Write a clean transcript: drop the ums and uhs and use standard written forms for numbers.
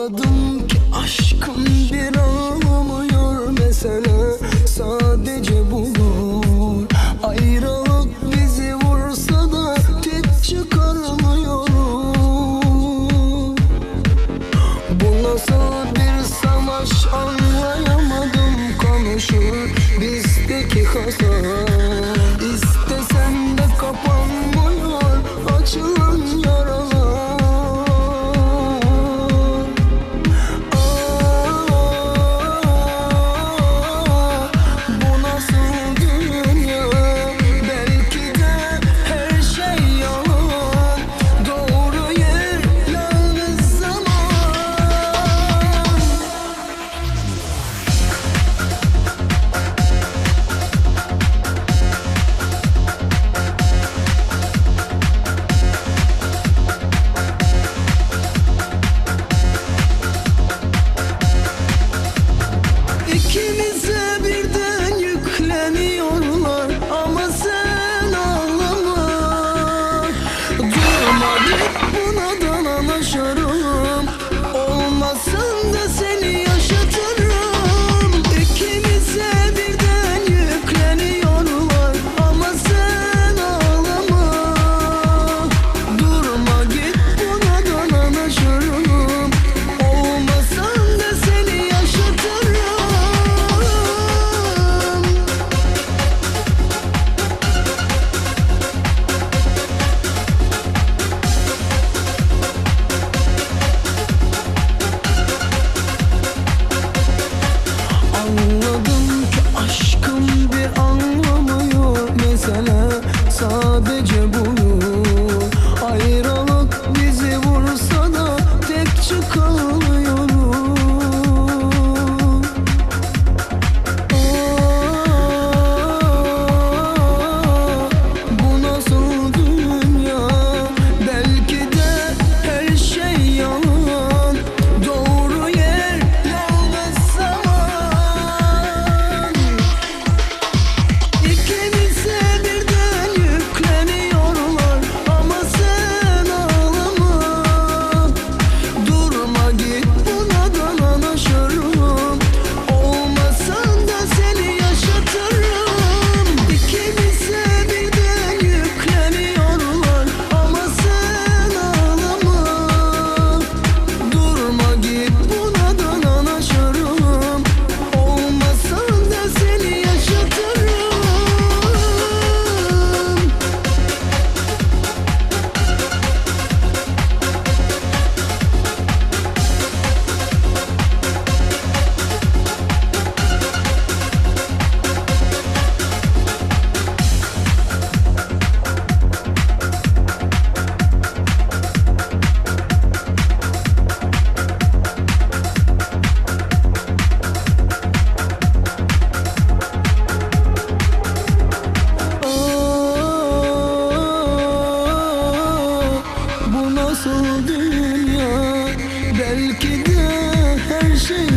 Anladım ki aşkın bir anlamıyor mesele sadece budur. Ayrılık bizi vursa da tek çıkarmıyorum. Bu nasıl bir savaş anlayamadım, konuşur bizdeki hasar. İstesen de kapanmıyor açılan yaralar. İkimize birden yükleniyorlar ama sen ağlama. Durma git, bunadan anlaşırım. Olmasın da seni yaşatırım. İkimize birden yükleniyorlar ama sen ağlama. Durma git, bunadan anlaşırım. Olmasın da seni yaşatırım. Anladım ki aşkın bir anlamı yok mesele sadece budur. Ayrılık bizi vursa da tek çıkamıyorum. Bu nasıl dünya? Belki de her şey yalan. Doğru yer yalnız zaman. İkimize birden yükleniyorlar ama sen ağlama. Durma git, bunadan anlaşırım. Olmasan da seni yaşatırım. İkimize birden yükleniyorlar ama sen ağlama. Durma git, bunadan anlaşırım. Olmasan da seni yaşatırım. Bu nasıl dünya? Belki de her şey